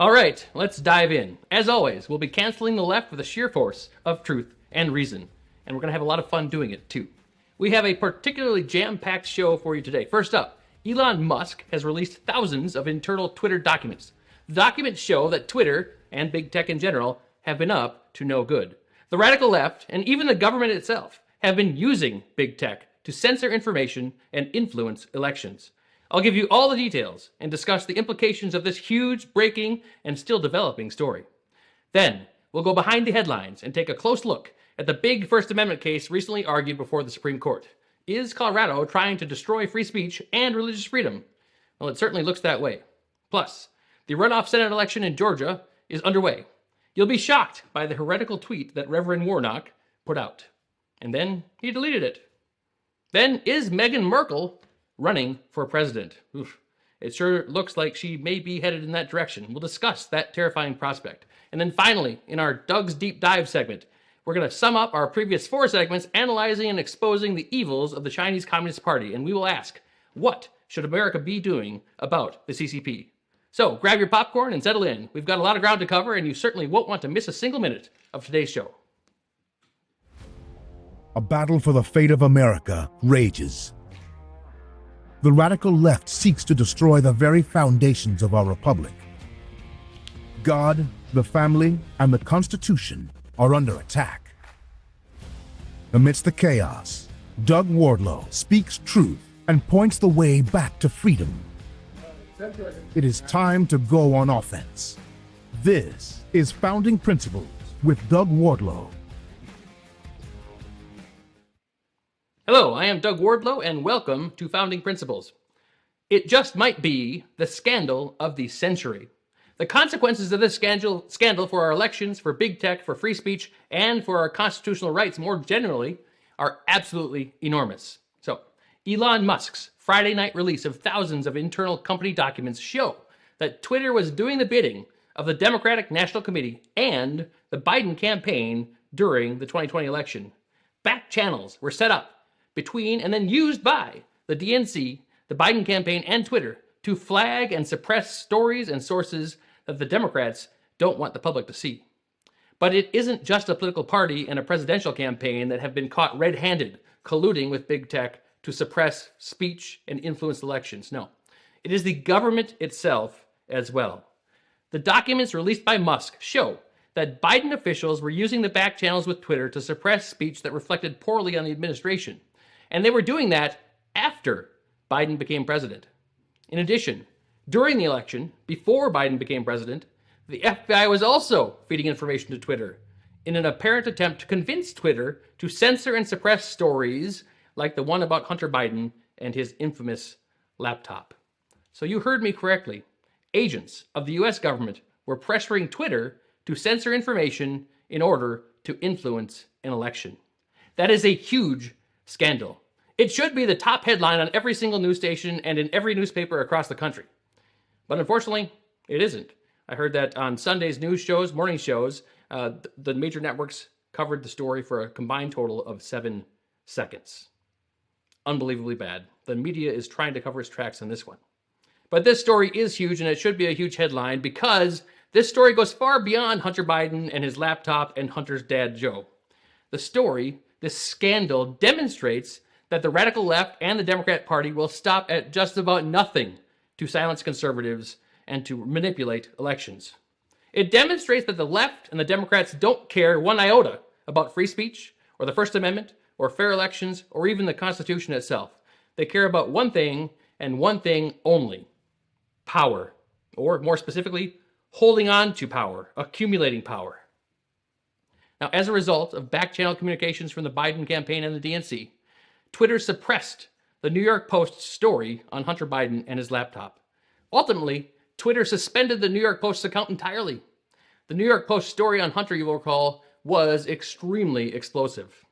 All right, let's dive in. As always, we'll be canceling the left with the sheer force of truth and reason, and we're going to have a lot of fun doing it, too. We have a particularly jam-packed show for you today. First up, Elon Musk has released thousands of internal Twitter documents. The documents show that Twitter, and big tech in general, have been up to no good. The radical left, and even the government itself, have been using big tech to censor information and influence elections. I'll give you all the details and discuss the implications of this huge, breaking, and still developing story. Then, we'll go behind the headlines and take a close look at the big First Amendment case recently argued before the Supreme Court. Is Colorado trying to destroy free speech and religious freedom? Well, it certainly looks that way. Plus, the runoff Senate election in Georgia is underway. You'll be shocked by the heretical tweet that Reverend Warnock put out. And then he deleted it. Then, is Meghan Markle running for president? Oof. It sure looks like she may be headed in that direction. We'll discuss that terrifying prospect. And then finally, in our Doug's Deep Dive segment, we're going to sum up our previous 4 segments analyzing and exposing the evils of the Chinese Communist Party. And we will ask, what should America be doing about the CCP? So grab your popcorn and settle in. We've got a lot of ground to cover, and you certainly won't want to miss a single minute of today's show. A battle for the fate of America rages. The radical left seeks to destroy the very foundations of our republic. God, the family, and the Constitution are under attack. Amidst the chaos, Doug Wardlow speaks truth and points the way back to freedom. It is time to go on offense. This is Founding Principles with Doug Wardlow. Hello, I am Doug Wardlow, and welcome to Founding Principles. It just might be the scandal of the century. The consequences of this scandal for our elections, for big tech, for free speech, and for our constitutional rights more generally are absolutely enormous. So, Elon Musk's Friday night release of thousands of internal company documents show that Twitter was doing the bidding of the Democratic National Committee and the Biden campaign during the 2020 election. Back channels were set up between and then used by the DNC, the Biden campaign, and Twitter to flag and suppress stories and sources that the Democrats don't want the public to see. But it isn't just a political party and a presidential campaign that have been caught red-handed colluding with big tech to suppress speech and influence elections. No, it is the government itself as well. The documents released by Musk show that Biden officials were using the back channels with Twitter to suppress speech that reflected poorly on the administration. And they were doing that after Biden became president. In addition, during the election, before Biden became president, the FBI was also feeding information to Twitter in an apparent attempt to convince Twitter to censor and suppress stories like the one about Hunter Biden and his infamous laptop. So you heard me correctly. Agents of the US government were pressuring Twitter to censor information in order to influence an election. That is a huge scandal. It should be the top headline on every single news station and in every newspaper across the country. But unfortunately, it isn't. I heard that on Sunday's news shows, morning shows, the major networks covered the story for a combined total of 7 seconds. Unbelievably bad. The media is trying to cover its tracks on this one. But this story is huge, and it should be a huge headline because this story goes far beyond Hunter Biden and his laptop and Hunter's dad, Joe. The story, this scandal, demonstrates that the radical left and the Democrat Party will stop at just about nothing to silence conservatives and to manipulate elections. It demonstrates that the left and the Democrats don't care one iota about free speech or the First Amendment or fair elections or even the Constitution itself. They care about one thing and one thing only: power, or more specifically, holding on to power, accumulating power. Now, as a result of back-channel communications from the Biden campaign and the DNC, Twitter suppressed the New York Post's story on Hunter Biden and his laptop. Ultimately, Twitter suspended the New York Post's account entirely. The New York Post story on Hunter, you will recall, was extremely explosive.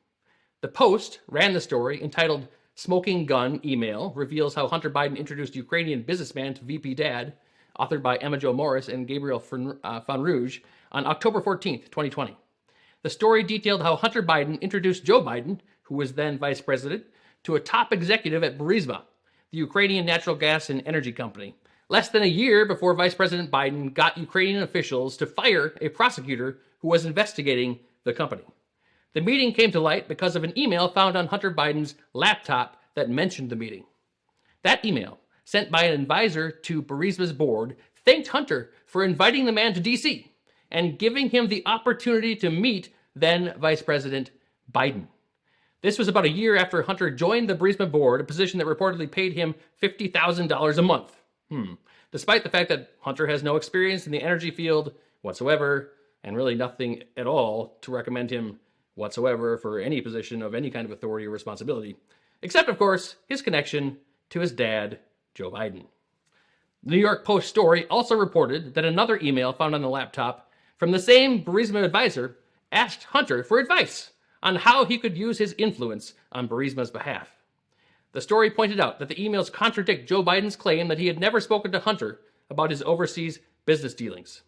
The Post ran the story entitled "Smoking Gun Email Reveals How Hunter Biden Introduced Ukrainian Businessman to VP Dad," authored by Emma Jo Morris and Gabriel Fonrouge, on October 14th, 2020. The story detailed how Hunter Biden introduced Joe Biden, who was then vice president, to a top executive at Burisma, the Ukrainian natural gas and energy company, less than a year before Vice President Biden got Ukrainian officials to fire a prosecutor who was investigating the company. The meeting came to light because of an email found on Hunter Biden's laptop that mentioned the meeting. That email, sent by an advisor to Burisma's board, thanked Hunter for inviting the man to D.C. and giving him the opportunity to meet then Vice President Biden. This was about a year after Hunter joined the Burisma board, a position that reportedly paid him $50,000 a month. Despite the fact that Hunter has no experience in the energy field whatsoever, and really nothing at all to recommend him whatsoever for any position of any kind of authority or responsibility, except, of course, his connection to his dad, Joe Biden. The New York Post story also reported that another email found on the laptop from the same Burisma advisor asked Hunter for advice on how he could use his influence on Burisma's behalf. The story pointed out that the emails contradict Joe Biden's claim that he had never spoken to Hunter about his overseas business dealings.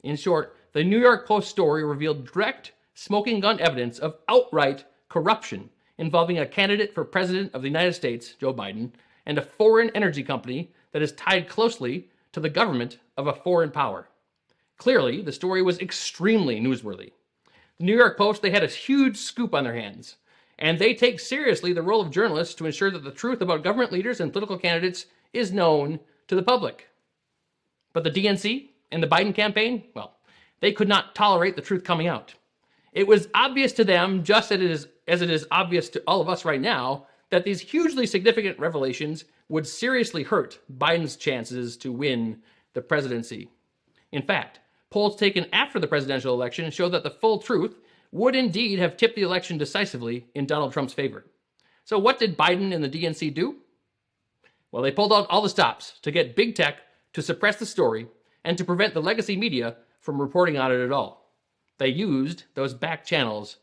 In short, the New York Post story revealed direct smoking gun evidence of outright corruption involving a candidate for president of the United States, Joe Biden, and a foreign energy company that is tied closely to the government of a foreign power. Clearly, the story was extremely newsworthy. The New York Post, they had a huge scoop on their hands, and they take seriously the role of journalists to ensure that the truth about government leaders and political candidates is known to the public. But the DNC and the Biden campaign, well, they could not tolerate the truth coming out. It was obvious to them, just as it is obvious to all of us right now, that these hugely significant revelations would seriously hurt Biden's chances to win the presidency. In fact, polls taken after the presidential election show that the full truth would indeed have tipped the election decisively in Donald Trump's favor. So what did Biden and the DNC do? Well, they pulled out all the stops to get big tech to suppress the story and to prevent the legacy media from reporting on it at all. They used those back channels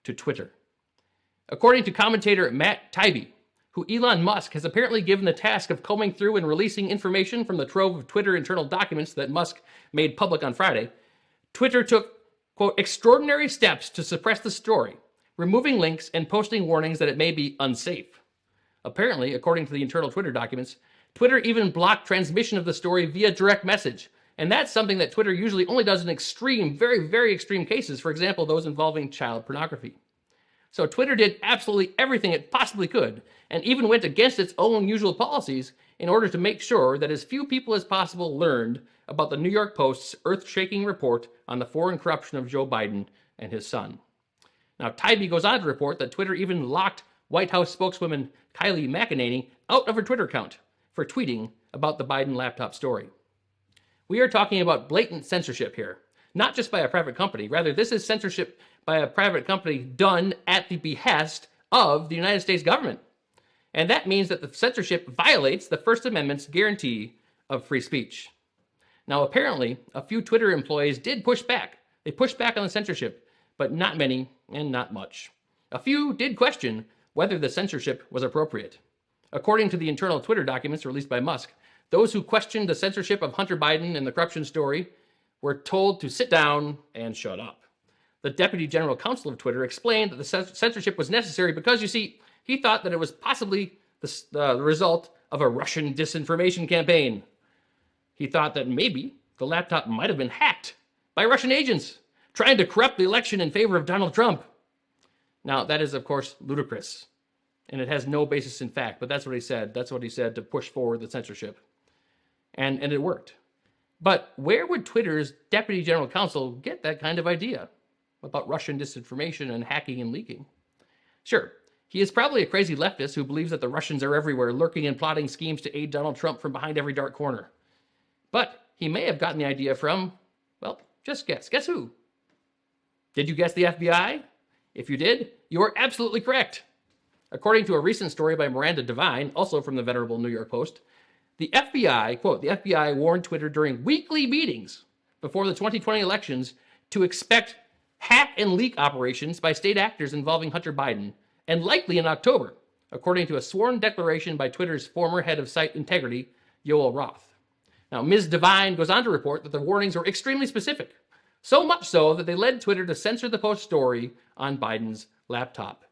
to Twitter. According to commentator Matt Taibbi, who Elon Musk has apparently given the task of combing through and releasing information from the trove of Twitter internal documents that Musk made public on Friday, Twitter took, quote, extraordinary steps to suppress the story, removing links and posting warnings that it may be unsafe. Apparently, according to the internal Twitter documents, Twitter even blocked transmission of the story via direct message. And that's something that Twitter usually only does in extreme, very, very extreme cases, for example, those involving child pornography. So Twitter did absolutely everything it possibly could, and even went against its own usual policies in order to make sure that as few people as possible learned about the New York Post's earth-shaking report on the foreign corruption of Joe Biden and his son. Now, Taibbi goes on to report that Twitter even locked White House spokeswoman Kylie McEnany out of her Twitter account for tweeting about the Biden laptop story. We are talking about blatant censorship here, not just by a private company. Rather, this is censorship by a private company done at the behest of the United States government. And that means that the censorship violates the First Amendment's guarantee of free speech. Now, apparently, a few Twitter employees did push back. They pushed back on the censorship, but not many and not much. A few did question whether the censorship was appropriate. According to the internal Twitter documents released by Musk, those who questioned the censorship of Hunter Biden and the corruption story were told to sit down and shut up. The Deputy General Counsel of Twitter explained that the censorship was necessary because, you see, he thought that it was possibly the result of a Russian disinformation campaign. He thought that maybe the laptop might have been hacked by Russian agents trying to corrupt the election in favor of Donald Trump. Now, that is, of course, ludicrous, and it has no basis in fact, but that's what he said. That's what he said to push forward the censorship. And it worked. But where would Twitter's Deputy General Counsel get that kind of idea about Russian disinformation and hacking and leaking? Sure, he is probably a crazy leftist who believes that the Russians are everywhere, lurking and plotting schemes to aid Donald Trump from behind every dark corner. But he may have gotten the idea from, well, just guess. Guess who? Did you guess the FBI? If you did, you are absolutely correct. According to a recent story by Miranda Devine, also from the venerable New York Post, the FBI, quote, the FBI warned Twitter during weekly meetings before the 2020 elections to expect hack and leak operations by state actors involving Hunter Biden, and likely in October, according to a sworn declaration by Twitter's former head of site integrity, Yoel Roth. Now, Ms. Devine goes on to report that the warnings were extremely specific, so much so that they led Twitter to censor the Post story on Biden's laptop.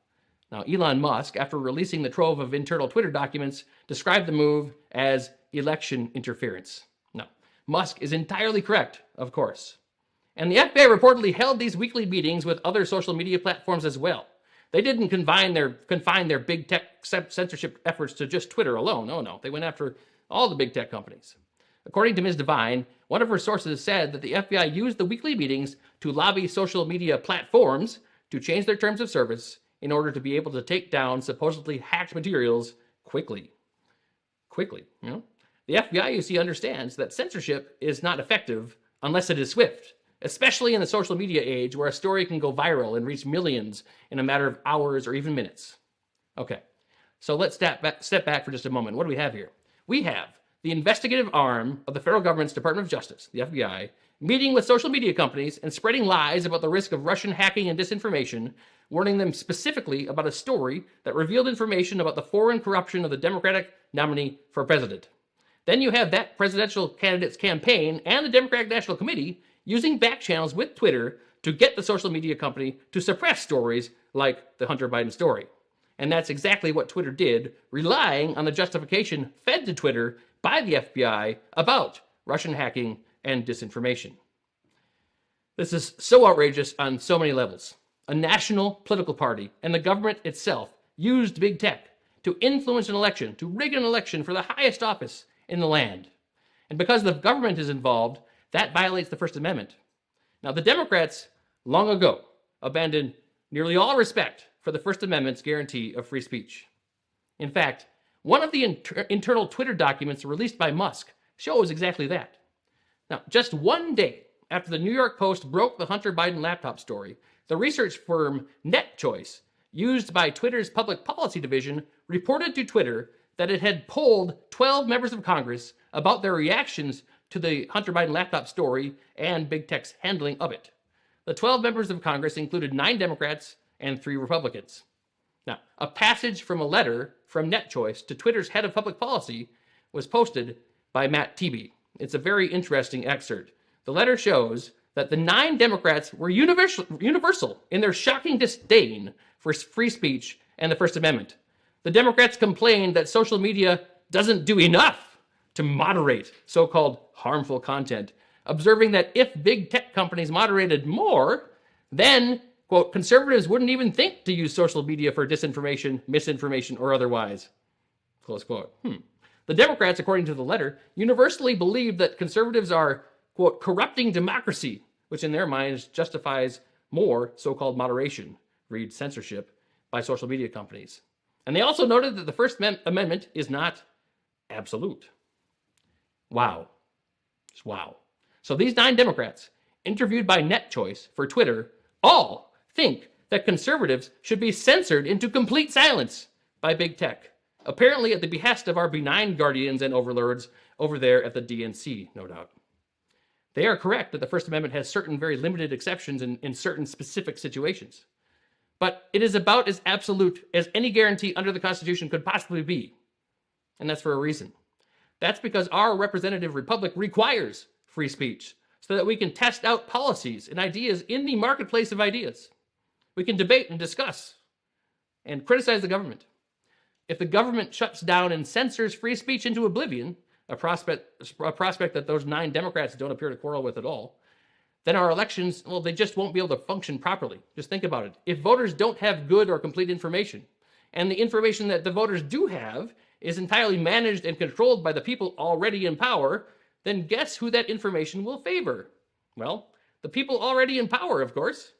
Now, Elon Musk, after releasing the trove of internal Twitter documents, described the move as election interference. No, Musk is entirely correct, of course. And the FBI reportedly held these weekly meetings with other social media platforms as well. They didn't confine their big tech censorship efforts to just Twitter alone. Oh no, they went after all the big tech companies. According to Ms. Devine, one of her sources said that the FBI used the weekly meetings to lobby social media platforms to change their terms of service in order to be able to take down supposedly hacked materials quickly. The FBI, you see, understands that censorship is not effective unless it is swift, especially in the social media age where a story can go viral and reach millions in a matter of hours or even minutes. Okay, so let's step back for just a moment. What do we have here? We have the investigative arm of the federal government's Department of Justice, the FBI, meeting with social media companies and spreading lies about the risk of Russian hacking and disinformation, warning them specifically about a story that revealed information about the foreign corruption of the Democratic nominee for president. Then you have that presidential candidate's campaign and the Democratic National Committee using back channels with Twitter to get the social media company to suppress stories like the Hunter Biden story. And that's exactly what Twitter did, relying on the justification fed to Twitter by the FBI about Russian hacking and disinformation. This is so outrageous on so many levels. A national political party and the government itself used big tech to influence an election, to rig an election for the highest office in the land. And because the government is involved, that violates the First Amendment. Now, the Democrats long ago abandoned nearly all respect for the First Amendment's guarantee of free speech. In fact, one of the internal Twitter documents released by Musk shows exactly that. Now, just one day after the New York Post broke the Hunter Biden laptop story, the research firm NetChoice, used by Twitter's public policy division, reported to Twitter that it had polled 12 members of Congress about their reactions to the Hunter Biden laptop story and big tech's handling of it. The 12 members of Congress included 9 Democrats and 3 Republicans. Now, a passage from a letter from NetChoice to Twitter's head of public policy was posted by Matt Taibbi. It's a very interesting excerpt. The letter shows that the 9 Democrats were universal in their shocking disdain for free speech and the First Amendment. The Democrats complained that social media doesn't do enough to moderate so-called harmful content, observing that if big tech companies moderated more, then, quote, conservatives wouldn't even think to use social media for disinformation, misinformation, or otherwise, close quote. The Democrats, according to the letter, universally believe that conservatives are, quote, corrupting democracy, which in their minds justifies more so-called moderation, read censorship, by social media companies. And they also noted that the First Amendment is not absolute. Wow. Just wow. So these 9 Democrats, interviewed by NetChoice for Twitter, all think that conservatives should be censored into complete silence by big tech, apparently at the behest of our benign guardians and overlords over there at the DNC, no doubt. They are correct that the First Amendment has certain very limited exceptions in certain specific situations. But it is about as absolute as any guarantee under the Constitution could possibly be. And that's for a reason. That's because our representative republic requires free speech so that we can test out policies and ideas in the marketplace of ideas. We can debate and discuss and criticize the government. If the government shuts down and censors free speech into oblivion, a prospect that those 9 Democrats don't appear to quarrel with at all, then our elections, well, they just won't be able to function properly. Just think about it. If voters don't have good or complete information, and the information that the voters do have is entirely managed and controlled by the people already in power, then guess who that information will favor? Well, the people already in power, of course.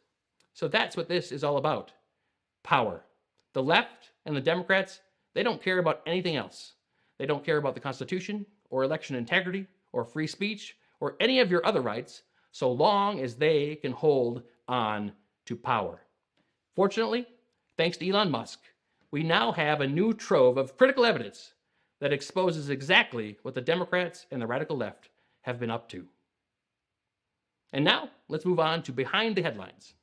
So that's what this is all about. Power. The left and the Democrats, they don't care about anything else. They don't care about the Constitution or election integrity or free speech or any of your other rights, so long as they can hold on to power. Fortunately, thanks to Elon Musk, we now have a new trove of critical evidence that exposes exactly what the Democrats and the radical left have been up to. And now, let's move on to Behind the Headlines.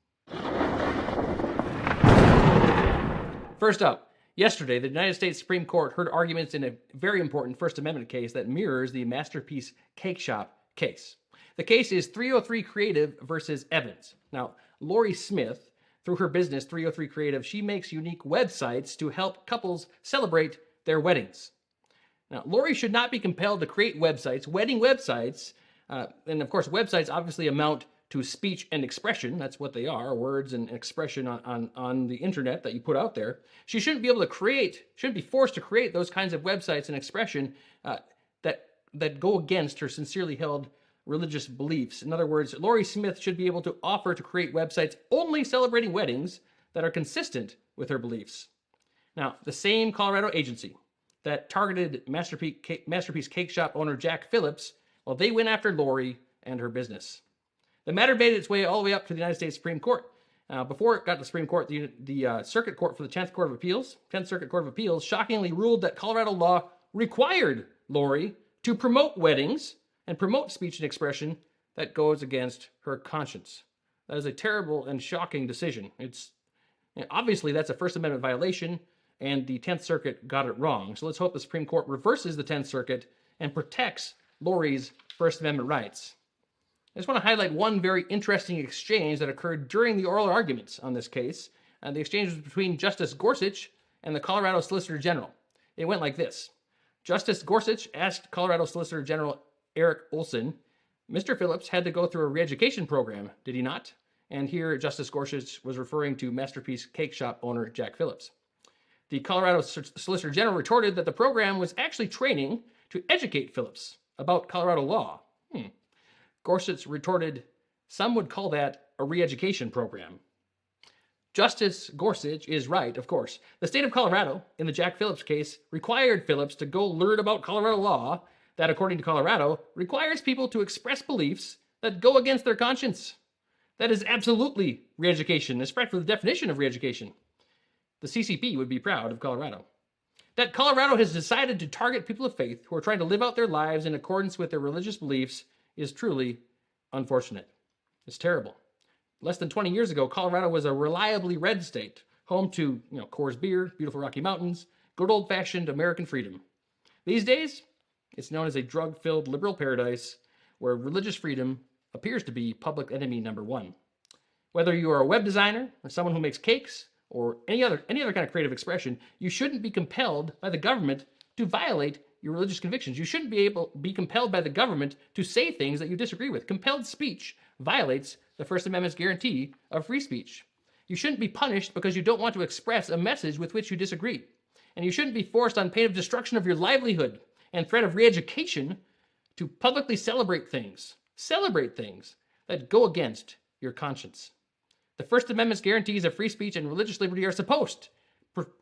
First up, yesterday, the United States Supreme Court heard arguments in a very important First Amendment case that mirrors the Masterpiece Cake Shop case. The case is 303 Creative versus Evans. Now, Lori Smith, through her business 303 Creative, she makes unique websites to help couples celebrate their weddings. Now, Lori should not be compelled to create websites, wedding websites, and of course, websites obviously amount to speech and expression. That's what they are, words and expression on the internet that you put out there. She shouldn't be able to create, shouldn't be forced to create those kinds of websites and expression that go against her sincerely held religious beliefs. In other words, Lori Smith should be able to offer to create websites only celebrating weddings that are consistent with her beliefs. Now, the same Colorado agency that targeted Masterpiece Cake Shop owner Jack Phillips, well, they went after Lori and her business. The matter made its way all the way up to the United States Supreme Court. Before it got to the Supreme Court, the Circuit Court for the 10th Circuit Court of Appeals, shockingly ruled that Colorado law required Lori to promote weddings and promote speech and expression that goes against her conscience. That is a terrible and shocking decision. Obviously, that's a First Amendment violation, and the 10th Circuit got it wrong. So let's hope the Supreme Court reverses the 10th Circuit and protects Lori's First Amendment rights. I just want to highlight one very interesting exchange that occurred during the oral arguments on this case. The exchange was between Justice Gorsuch and the Colorado Solicitor General. It went like this. Justice Gorsuch asked Colorado Solicitor General Eric Olson, Mr. Phillips had to go through a re-education program, did he not? And here Justice Gorsuch was referring to Masterpiece Cake Shop owner Jack Phillips. The Colorado Solicitor General retorted that the program was actually training to educate Phillips about Colorado law. Gorsuch retorted, some would call that a re-education program. Justice Gorsuch is right, of course. The state of Colorado, in the Jack Phillips case, required Phillips to go learn about Colorado law that, according to Colorado, requires people to express beliefs that go against their conscience. That is absolutely re-education, respect for the definition of re-education. The CCP would be proud of Colorado. That Colorado has decided to target people of faith who are trying to live out their lives in accordance with their religious beliefs is truly unfortunate. It's terrible. Less than 20 years ago, Colorado was a reliably red state, home to, Coors beer, beautiful Rocky Mountains, good old-fashioned American freedom. These days, it's known as a drug-filled liberal paradise where religious freedom appears to be public enemy number one. Whether you are a web designer or someone who makes cakes or any other kind of creative expression, you shouldn't be compelled by the government to violate your religious convictions. You shouldn't be compelled by the government to say things that you disagree with. Compelled speech violates the First Amendment's guarantee of free speech. You shouldn't be punished because you don't want to express a message with which you disagree. And you shouldn't be forced on pain of destruction of your livelihood and threat of re-education to publicly celebrate things that go against your conscience. The First Amendment's guarantees of free speech and religious liberty are supposed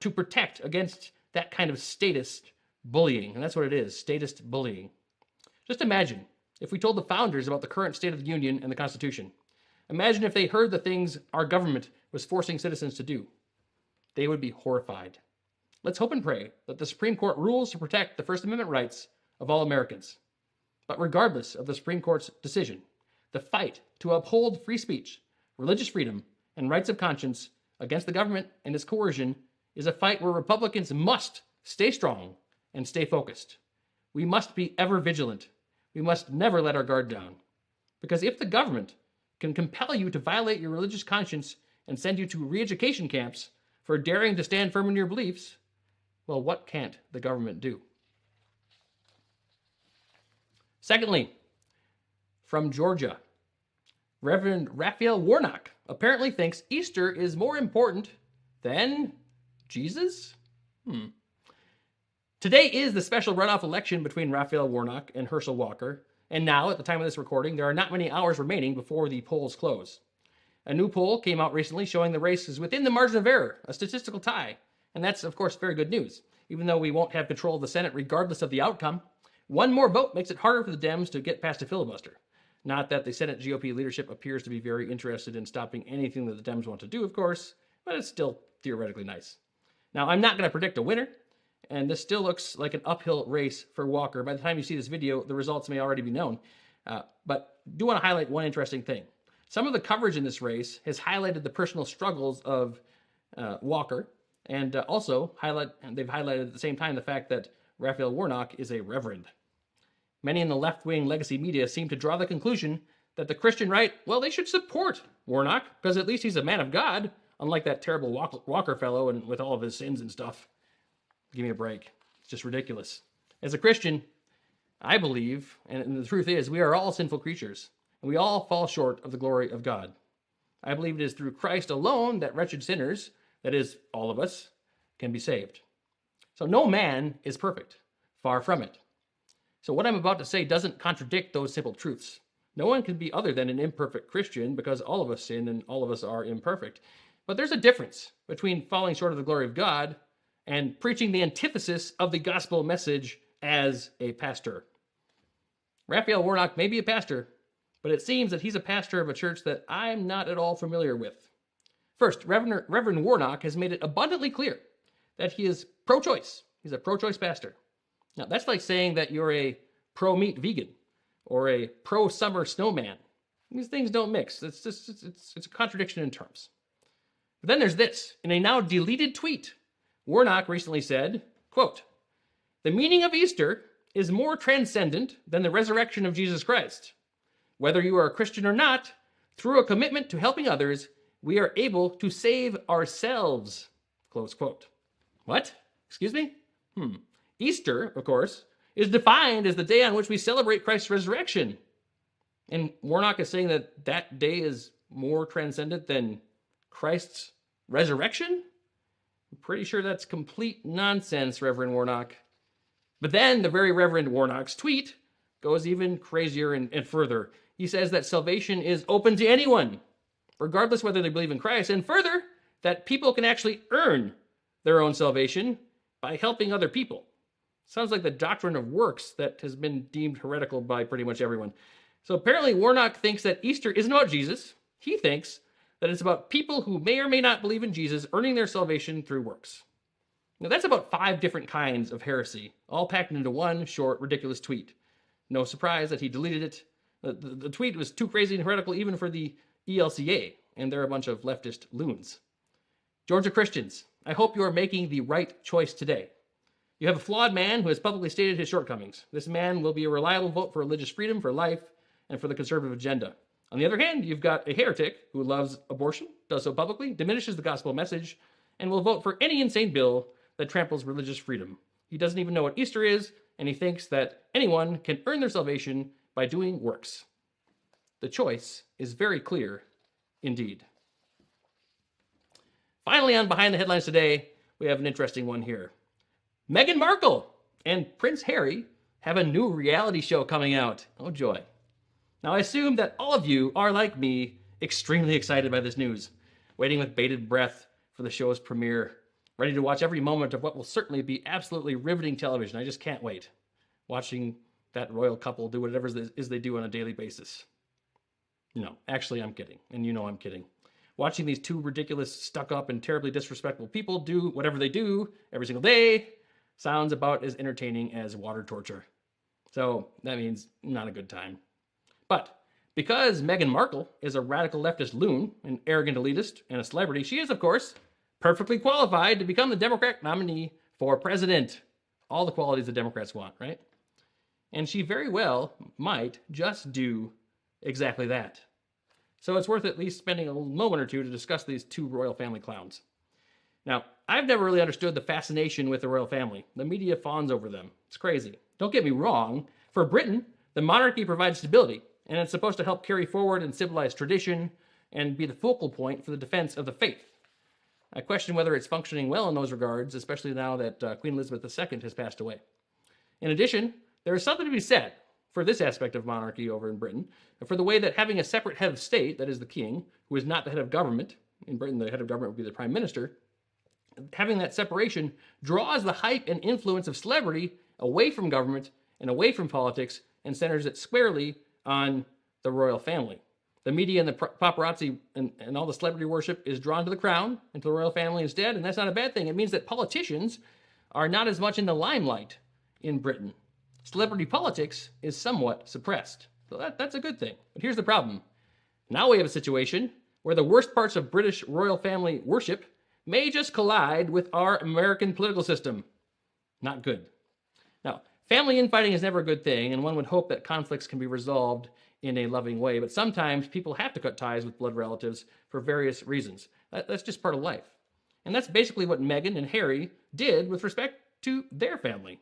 to protect against that kind of statist bullying. And that's what it is, statist bullying. Just imagine if we told the founders about the current state of the Union and the Constitution. Imagine if they heard the things our government was forcing citizens to do. They would be horrified. Let's hope and pray that the Supreme Court rules to protect the First Amendment rights of all Americans. But regardless of the Supreme Court's decision, the fight to uphold free speech, religious freedom, and rights of conscience against the government and its coercion is a fight where Republicans must stay strong and stay focused. We must be ever vigilant. We must never let our guard down. Because if the government can compel you to violate your religious conscience and send you to re-education camps for daring to stand firm in your beliefs, well, what can't the government do? Secondly, from Georgia, Reverend Raphael Warnock apparently thinks Easter is more important than Jesus? Today is the special runoff election between Raphael Warnock and Herschel Walker, and now, at the time of this recording, there are not many hours remaining before the polls close. A new poll came out recently showing the race is within the margin of error, a statistical tie, and that's, of course, very good news. Even though we won't have control of the Senate regardless of the outcome, one more vote makes it harder for the Dems to get past a filibuster. Not that the Senate GOP leadership appears to be very interested in stopping anything that the Dems want to do, of course, but it's still theoretically nice. Now, I'm not going to predict a winner, and this still looks like an uphill race for Walker. By the time you see this video, the results may already be known. But do want to highlight one interesting thing. Some of the coverage in this race has highlighted the personal struggles of Walker, and also they've highlighted at the same time the fact that Raphael Warnock is a reverend. Many in the left-wing legacy media seem to draw the conclusion that the Christian right, well, they should support Warnock, because at least he's a man of God, unlike that terrible Walker fellow and with all of his sins and stuff. Give me a break. It's just ridiculous. As a Christian, I believe, and the truth is, we are all sinful creatures, and we all fall short of the glory of God. I believe it is through Christ alone that wretched sinners, that is, all of us, can be saved. So no man is perfect, far from it. So what I'm about to say doesn't contradict those simple truths. No one can be other than an imperfect Christian because all of us sin and all of us are imperfect. But there's a difference between falling short of the glory of God and preaching the antithesis of the gospel message as a pastor. Raphael Warnock may be a pastor, but it seems that he's a pastor of a church that I'm not at all familiar with. First, Reverend Warnock has made it abundantly clear that he is pro-choice. He's a pro-choice pastor. Now, that's like saying that you're a pro-meat vegan or a pro-summer snowman. These things don't mix. It's a contradiction in terms. But then there's this. In a now deleted tweet, Warnock recently said, quote, "The meaning of Easter is more transcendent than the resurrection of Jesus Christ. Whether you are a Christian or not, through a commitment to helping others, we are able to save ourselves." Close quote. What? Excuse me? Easter, of course, is defined as the day on which we celebrate Christ's resurrection. And Warnock is saying that that day is more transcendent than Christ's resurrection? I'm pretty sure that's complete nonsense, Reverend Warnock. But then the very Reverend Warnock's tweet goes even crazier and further. He says that salvation is open to anyone, regardless whether they believe in Christ, and further, that people can actually earn their own salvation by helping other people. Sounds like the doctrine of works that has been deemed heretical by pretty much everyone. So apparently Warnock thinks that Easter isn't about Jesus. He thinks that it's about people who may or may not believe in Jesus earning their salvation through works. Now that's about 5 different kinds of heresy, all packed into one short, ridiculous tweet. No surprise that he deleted it. The tweet was too crazy and heretical even for the ELCA, and they're a bunch of leftist loons. Georgia Christians, I hope you are making the right choice today. You have a flawed man who has publicly stated his shortcomings. This man will be a reliable vote for religious freedom, for life, and for the conservative agenda. On the other hand, you've got a heretic who loves abortion, does so publicly, diminishes the gospel message, and will vote for any insane bill that tramples religious freedom. He doesn't even know what Easter is, and he thinks that anyone can earn their salvation by doing works. The choice is very clear indeed. Finally, on Behind the Headlines today, we have an interesting one here. Meghan Markle and Prince Harry have a new reality show coming out. Oh joy. Now I assume that all of you are, like me, extremely excited by this news, waiting with bated breath for the show's premiere, ready to watch every moment of what will certainly be absolutely riveting television. I just can't wait, watching that royal couple do whatever it is they do on a daily basis. No, actually I'm kidding, and you know I'm kidding. Watching these two ridiculous, stuck-up, and terribly disrespectful people do whatever they do every single day sounds about as entertaining as water torture. So that means not a good time. But because Meghan Markle is a radical leftist loon, an arrogant elitist, and a celebrity, she is, of course, perfectly qualified to become the Democrat nominee for president. All the qualities the Democrats want, right? And she very well might just do exactly that. So it's worth at least spending a moment or two to discuss these two royal family clowns. Now, I've never really understood the fascination with the royal family. The media fawns over them. It's crazy. Don't get me wrong. For Britain, the monarchy provides stability, and it's supposed to help carry forward and civilize tradition and be the focal point for the defense of the faith. I question whether it's functioning well in those regards, especially now that Queen Elizabeth II has passed away. In addition, there is something to be said for this aspect of monarchy over in Britain, for the way that having a separate head of state, that is the king, who is not the head of government, in Britain the head of government would be the prime minister, having that separation draws the hype and influence of celebrity away from government and away from politics and centers it squarely on the royal family. The media and the paparazzi and all the celebrity worship is drawn to the crown and to the royal family instead, and that's not a bad thing. It means that politicians are not as much in the limelight in Britain. Celebrity politics is somewhat suppressed. So that's a good thing. But here's the problem. Now we have a situation where the worst parts of British royal family worship may just collide with our American political system. Not good. Now, family infighting is never a good thing, and one would hope that conflicts can be resolved in a loving way, but sometimes people have to cut ties with blood relatives for various reasons. That's just part of life. And that's basically what Meghan and Harry did with respect to their family.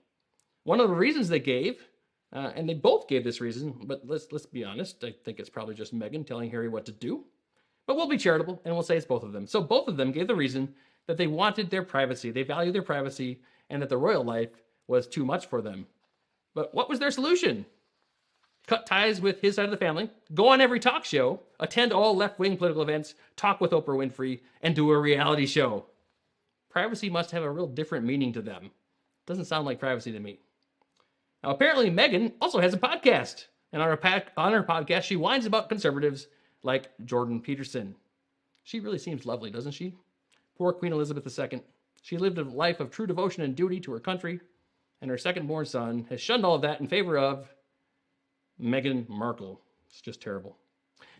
One of the reasons they gave, and they both gave this reason, but let's be honest, I think it's probably just Meghan telling Harry what to do. But we'll be charitable and we'll say it's both of them. So both of them gave the reason that they wanted their privacy, they valued their privacy, and that the royal life was too much for them. But what was their solution? Cut ties with his side of the family, go on every talk show, attend all left-wing political events, talk with Oprah Winfrey, and do a reality show. Privacy must have a real different meaning to them. Doesn't sound like privacy to me. Now, apparently, Meghan also has a podcast. And on her podcast, she whines about conservatives like Jordan Peterson. She really seems lovely, doesn't she? Poor Queen Elizabeth II. She lived a life of true devotion and duty to her country, and her second-born son has shunned all of that in favor of Meghan Markle. It's just terrible.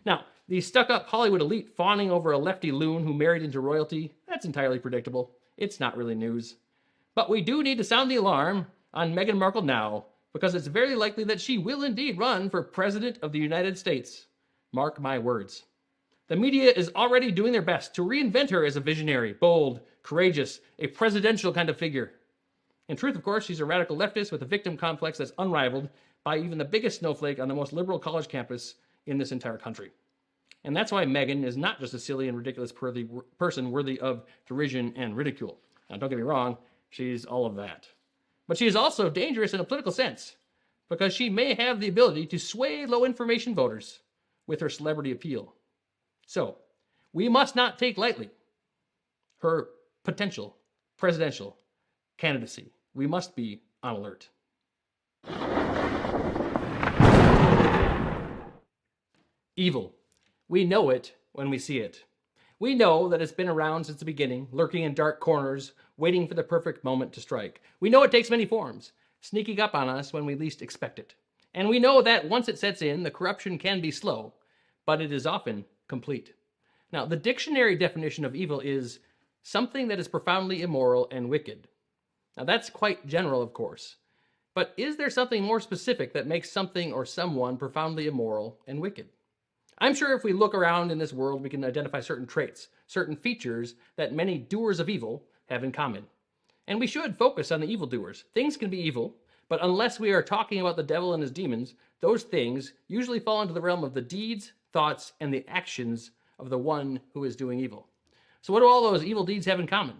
Now, the stuck-up Hollywood elite fawning over a lefty loon who married into royalty, that's entirely predictable. It's not really news. But we do need to sound the alarm on Meghan Markle now, because it's very likely that she will indeed run for President of the United States. Mark my words. The media is already doing their best to reinvent her as a visionary, bold, courageous, a presidential kind of figure. In truth, of course, she's a radical leftist with a victim complex that's unrivaled by even the biggest snowflake on the most liberal college campus in this entire country. And that's why Meghan is not just a silly and ridiculous person worthy of derision and ridicule. Now, don't get me wrong, she's all of that. But she is also dangerous in a political sense, because she may have the ability to sway low-information voters with her celebrity appeal. So, we must not take lightly her potential presidential candidacy. We must be on alert. Evil. We know it when we see it. We know that it's been around since the beginning, lurking in dark corners, waiting for the perfect moment to strike. We know it takes many forms, sneaking up on us when we least expect it. And we know that once it sets in, the corruption can be slow, but it is often complete. Now, the dictionary definition of evil is something that is profoundly immoral and wicked. Now, that's quite general, of course. But is there something more specific that makes something or someone profoundly immoral and wicked? I'm sure if we look around in this world, we can identify certain traits, certain features that many doers of evil have in common. And we should focus on the evildoers. Things can be evil, but unless we are talking about the devil and his demons, those things usually fall into the realm of the deeds, thoughts, and the actions of the one who is doing evil. So what do all those evil deeds have in common?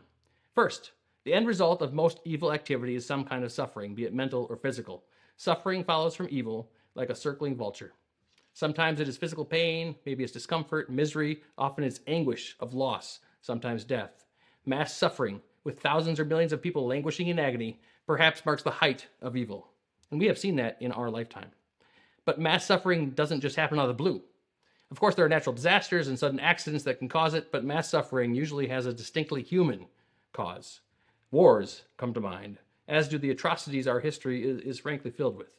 First, the end result of most evil activity is some kind of suffering, be it mental or physical. Suffering follows from evil like a circling vulture. Sometimes it is physical pain, maybe it's discomfort, misery, often it's anguish of loss, sometimes death. Mass suffering, with thousands or millions of people languishing in agony, perhaps marks the height of evil. And we have seen that in our lifetime. But mass suffering doesn't just happen out of the blue. Of course, there are natural disasters and sudden accidents that can cause it, but mass suffering usually has a distinctly human cause. Wars come to mind, as do the atrocities our history is frankly filled with.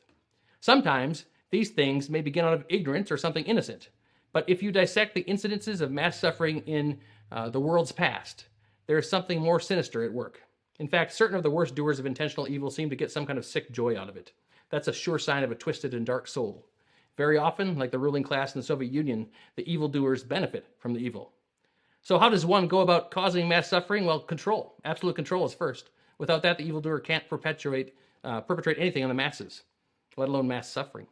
Sometimes these things may begin out of ignorance or something innocent, but if you dissect the incidences of mass suffering in the world's past, there is something more sinister at work. In fact, certain of the worst doers of intentional evil seem to get some kind of sick joy out of it. That's a sure sign of a twisted and dark soul. Very often, like the ruling class in the Soviet Union, the evildoers benefit from the evil. So how does one go about causing mass suffering? Well, control. Absolute control is first. Without that, the evildoer can't perpetrate anything on the masses, let alone mass suffering.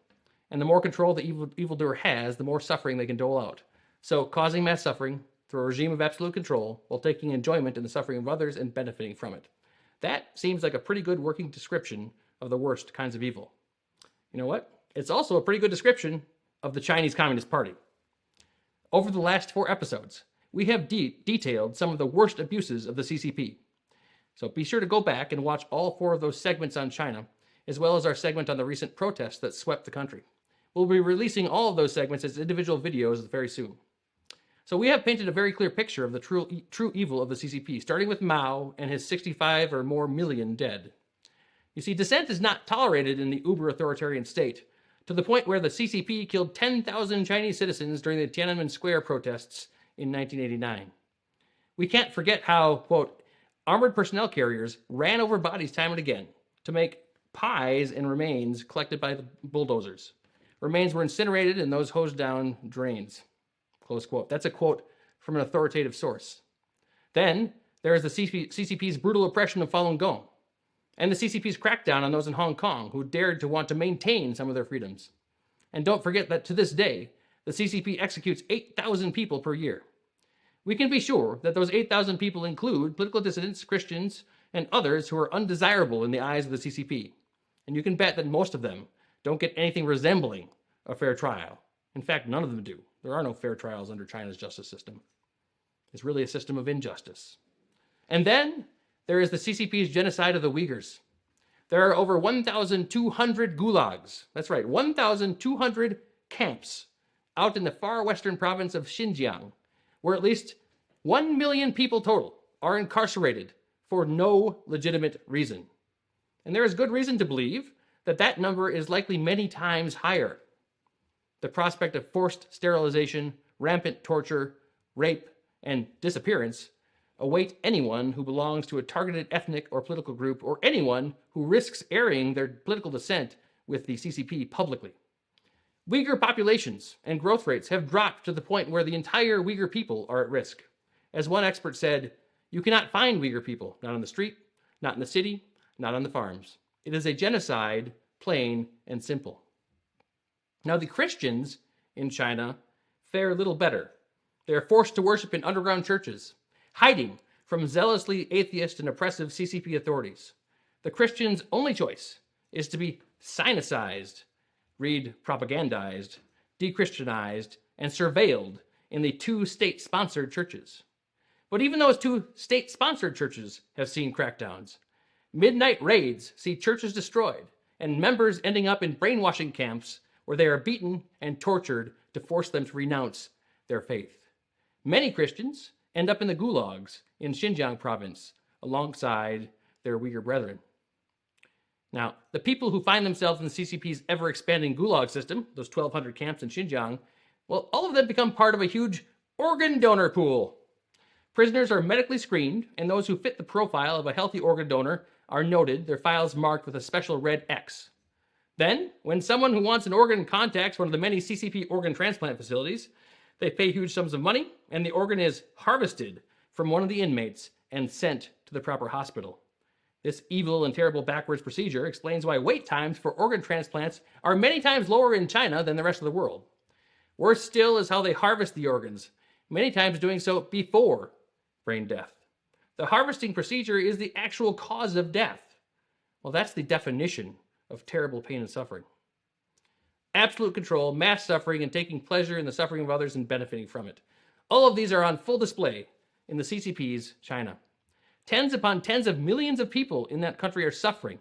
And the more control the evildoer has, the more suffering they can dole out. So causing mass suffering through a regime of absolute control while taking enjoyment in the suffering of others and benefiting from it. That seems like a pretty good working description of the worst kinds of evil. You know what? It's also a pretty good description of the Chinese Communist Party. Over the last 4 episodes, we have detailed some of the worst abuses of the CCP. So be sure to go back and watch all 4 of those segments on China, as well as our segment on the recent protests that swept the country. We'll be releasing all of those segments as individual videos very soon. So we have painted a very clear picture of the true evil of the CCP, starting with Mao and his 65 or more million dead. You see, dissent is not tolerated in the uber-authoritarian state, to the point where the CCP killed 10,000 Chinese citizens during the Tiananmen Square protests in 1989. We can't forget how, quote, armored personnel carriers ran over bodies time and again to make pies and remains collected by the bulldozers. Remains were incinerated in those hosed down drains. Close quote. That's a quote from an authoritative source. Then there is the CCP's brutal oppression of Falun Gong. and the CCP's crackdown on those in Hong Kong who dared to want to maintain some of their freedoms. And don't forget that to this day, the CCP executes 8,000 people per year. We can be sure that those 8,000 people include political dissidents, Christians, and others who are undesirable in the eyes of the CCP. And you can bet that most of them don't get anything resembling a fair trial. In fact, none of them do. There are no fair trials under China's justice system. It's really a system of injustice. And then there is the CCP's genocide of the Uyghurs. There are over 1,200 gulags. That's right, 1,200 camps out in the far western province of Xinjiang, where at least 1 million people total are incarcerated for no legitimate reason. And there is good reason to believe that that number is likely many times higher. The prospect of forced sterilization, rampant torture, rape, and disappearance await anyone who belongs to a targeted ethnic or political group, or anyone who risks airing their political dissent with the CCP publicly. Uyghur populations and growth rates have dropped to the point where the entire Uyghur people are at risk. As one expert said, you cannot find Uyghur people, not on the street, not in the city, not on the farms. It is a genocide, plain and simple. Now, the Christians in China fare little better. They are forced to worship in underground churches, hiding from zealously atheist and oppressive CCP authorities. The Christians' only choice is to be sinicized, read propagandized, de-Christianized, and surveilled in the 2 state-sponsored churches. But even those 2 state-sponsored churches have seen crackdowns. Midnight raids see churches destroyed, and members ending up in brainwashing camps where they are beaten and tortured to force them to renounce their faith. Many Christians end up in the gulags in Xinjiang province alongside their Uyghur brethren. Now, the people who find themselves in the CCP's ever-expanding gulag system, those 1,200 camps in Xinjiang, well, all of them become part of a huge organ donor pool. Prisoners are medically screened, and those who fit the profile of a healthy organ donor are noted, their files marked with a special red X. Then, when someone who wants an organ contacts one of the many CCP organ transplant facilities, they pay huge sums of money, and the organ is harvested from one of the inmates and sent to the proper hospital. This evil and terrible backwards procedure explains why wait times for organ transplants are many times lower in China than the rest of the world. Worse still is how they harvest the organs, many times doing so before brain death. The harvesting procedure is the actual cause of death. Well, that's the definition of terrible pain and suffering. Absolute control, mass suffering, and taking pleasure in the suffering of others and benefiting from it. All of these are on full display in the CCP's China. Tens upon tens of millions of people in that country are suffering,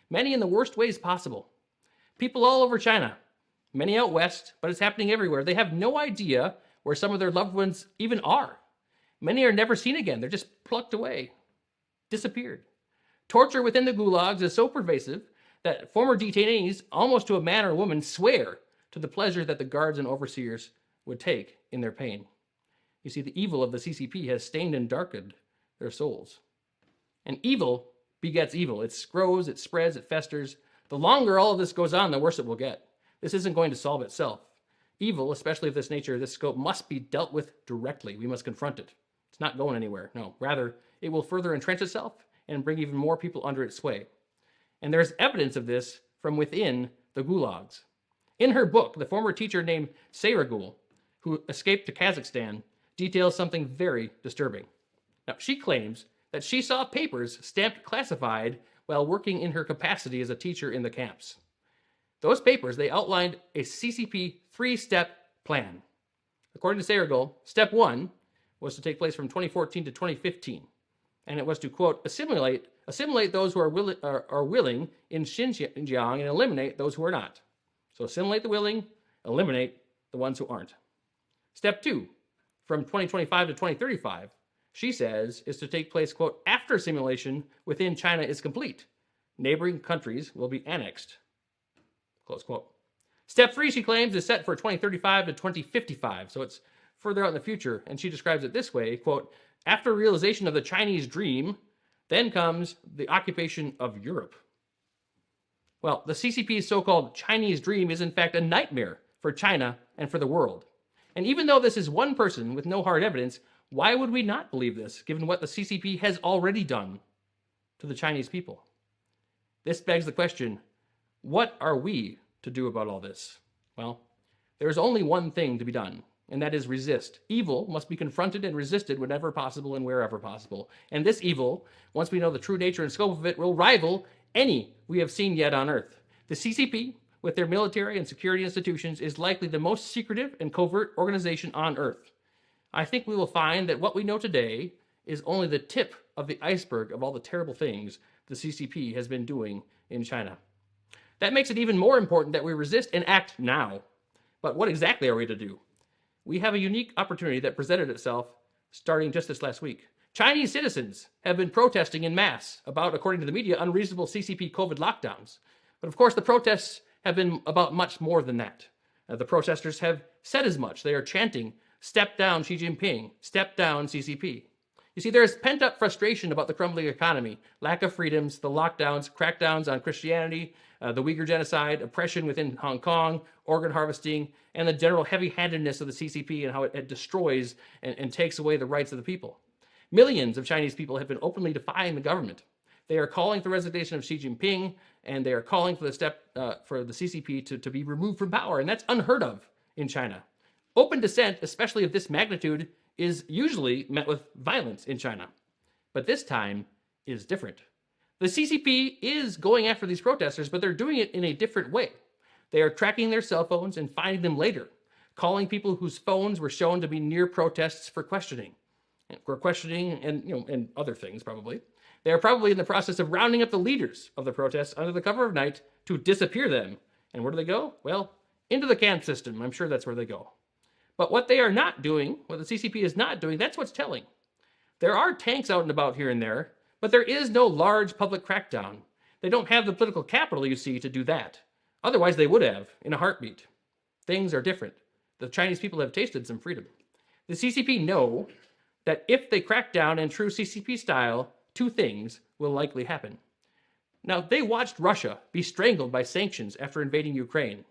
many in the worst ways possible. People all over China, many out west, but it's happening everywhere. They have no idea where some of their loved ones even are. Many are never seen again. They're just plucked away, disappeared. Torture within the gulags is so pervasive that former detainees, almost to a man or woman, swear to the pleasure that the guards and overseers would take in their pain. You see, the evil of the CCP has stained and darkened their souls. And evil begets evil. It grows, it spreads, it festers. The longer all of this goes on, the worse it will get. This isn't going to solve itself. Evil, especially of this nature, this scope, must be dealt with directly. We must confront it. It's not going anywhere. No, rather, it will further entrench itself and bring even more people under its sway. And there's evidence of this from within the gulags. In her book, the former teacher named Seyragul, who escaped to Kazakhstan, details something very disturbing. Now, she claims that she saw papers stamped classified while working in her capacity as a teacher in the camps. Those papers, they outlined a CCP 3-step plan. According to Seyragul, step 1 was to take place from 2014 to 2015, and it was to, quote, assimilate those who are willing in Xinjiang and eliminate those who are not. So assimilate the willing, eliminate the ones who aren't. Step 2, from 2025 to 2035, she says, is to take place, quote, after assimilation within China is complete. Neighboring countries will be annexed, close quote. Step 3, she claims, is set for 2035 to 2055, so it's further out in the future, and she describes it this way, quote, after realization of the Chinese dream, then comes the occupation of Europe. Well, the CCP's so-called Chinese dream is in fact a nightmare for China and for the world. And even though this is one person with no hard evidence, why would we not believe this, given what the CCP has already done to the Chinese people? This begs the question, what are we to do about all this? Well, there's only one thing to be done, and that is resist. Evil must be confronted and resisted whenever possible and wherever possible. And this evil, once we know the true nature and scope of it, will rival any we have seen yet on Earth. The CCP, with their military and security institutions, is likely the most secretive and covert organization on Earth. I think we will find that what we know today is only the tip of the iceberg of all the terrible things the CCP has been doing in China. That makes it even more important that we resist and act now. But what exactly are we to do? We have a unique opportunity that presented itself starting just this last week. Chinese citizens have been protesting in mass about, according to the media, unreasonable CCP COVID lockdowns. But of course, the protests have been about much more than that. The protesters have said as much. They are chanting, "Step down Xi Jinping, step down CCP." You see, there is pent-up frustration about the crumbling economy, lack of freedoms, the lockdowns, crackdowns on Christianity, the Uyghur genocide, oppression within Hong Kong, organ harvesting, and the general heavy-handedness of the CCP and how it destroys and takes away the rights of the people. Millions of Chinese people have been openly defying the government. They are calling for the resignation of Xi Jinping, and they are calling for for the CCP to be removed from power, and that's unheard of in China. Open dissent, especially of this magnitude, is usually met with violence in China. But this time is different. The CCP is going after these protesters, but they're doing it in a different way. They are tracking their cell phones and finding them later, calling people whose phones were shown to be near protests for questioning and other things probably. They are probably in the process of rounding up the leaders of the protests under the cover of night to disappear them. And where do they go? Well, into the camp system. I'm sure that's where they go. But what they are not doing, what the CCP is not doing, that's what's telling. There are tanks out and about here and there, but there is no large public crackdown. They don't have the political capital, you see, to do that. Otherwise, they would have, in a heartbeat. Things are different. The Chinese people have tasted some freedom. The CCP know that if they crack down in true CCP style, two things will likely happen. Now, they watched Russia be strangled by sanctions after invading Ukraine.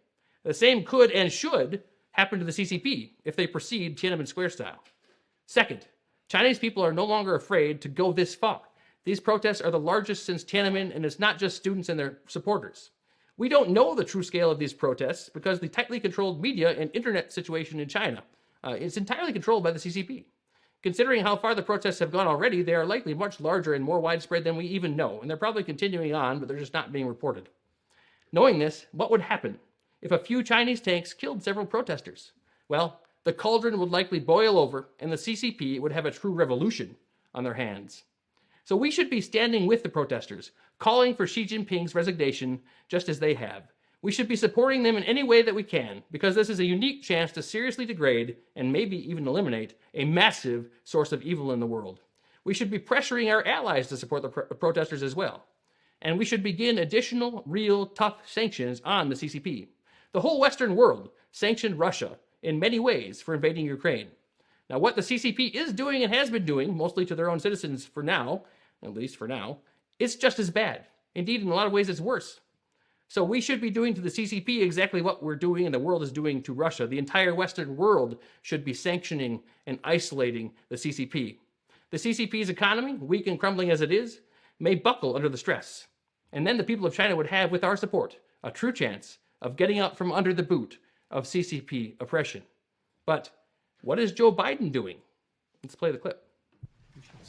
The same could and should happen to the CCP if they proceed Tiananmen Square style. Second, Chinese people are no longer afraid to go this far. These protests are the largest since Tiananmen, and it's not just students and their supporters. We don't know the true scale of these protests because the tightly controlled media and internet situation in China is entirely controlled by the CCP. Considering how far the protests have gone already, they are likely much larger and more widespread than we even know, and they're probably continuing on, but they're just not being reported. Knowing this, what would happen if a few Chinese tanks killed several protesters? Well, the cauldron would likely boil over, and the CCP would have a true revolution on their hands. So we should be standing with the protesters, calling for Xi Jinping's resignation just as they have. We should be supporting them in any way that we can, because this is a unique chance to seriously degrade and maybe even eliminate a massive source of evil in the world. We should be pressuring our allies to support the protesters as well. And we should begin additional, real, tough sanctions on the CCP. The whole Western world sanctioned Russia in many ways for invading Ukraine. Now, what the CCP is doing and has been doing, mostly to their own citizens for now, at least for now, it's just as bad. Indeed, in a lot of ways, it's worse. So we should be doing to the CCP exactly what we're doing and the world is doing to Russia. The entire Western world should be sanctioning and isolating the CCP. The CCP's economy, weak and crumbling as it is, may buckle under the stress. And then the people of China would have, with our support, a true chance of getting out from under the boot of CCP oppression. But what is Joe Biden doing? Let's play the clip.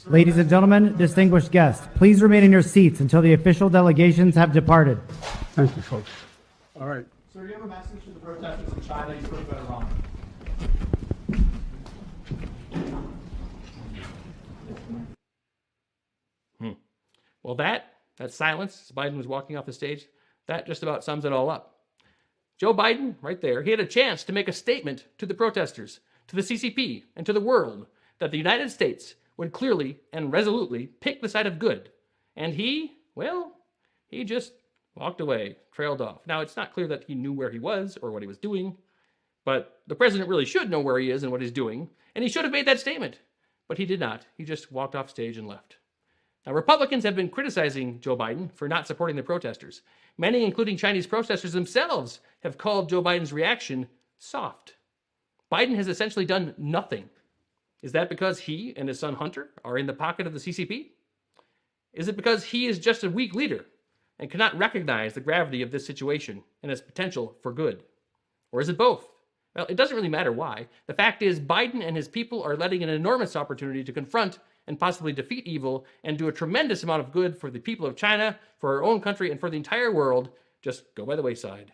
Ladies and gentlemen, distinguished guests, please remain in your seats until the official delegations have departed. Thank you, folks. All right. Sir, do you have a message to the protesters in China you put better wrong? Well, that silence as Biden was walking off the stage, that just about sums it all up. Joe Biden, right there, he had a chance to make a statement to the protesters, to the CCP, and to the world that the United States would clearly and resolutely pick the side of good. And he just walked away, trailed off. Now, it's not clear that he knew where he was or what he was doing, but the president really should know where he is and what he's doing, and he should have made that statement. But he did not. He just walked off stage and left. Now, Republicans have been criticizing Joe Biden for not supporting the protesters. Many, including Chinese protesters themselves, have called Joe Biden's reaction soft. Biden has essentially done nothing. Is that because he and his son Hunter are in the pocket of the CCP? Is it because he is just a weak leader and cannot recognize the gravity of this situation and its potential for good? Or is it both? Well, it doesn't really matter why. The fact is, Biden and his people are letting an enormous opportunity to confront and possibly defeat evil and do a tremendous amount of good for the people of China, for our own country, and for the entire world just go by the wayside.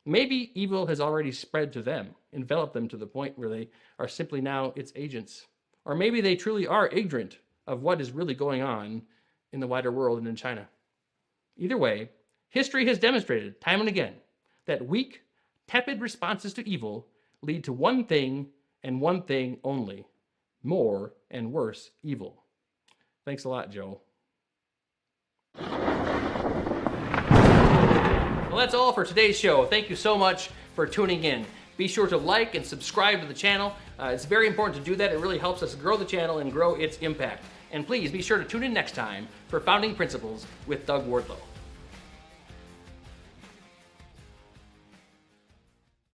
Maybe evil has already spread to them, enveloped them to the point where they are simply now its agents. Or maybe they truly are ignorant of what is really going on in the wider world and in China. Either way, history has demonstrated time and again that weak, tepid responses to evil lead to one thing and one thing only: more and worse evil. Thanks a lot, Joe. Well, that's all for today's show. Thank you so much for tuning in. Be sure to like and subscribe to the channel. It's very important to do that. It really helps us grow the channel and grow its impact. And please be sure to tune in next time for Founding Principles with Doug Wardlow.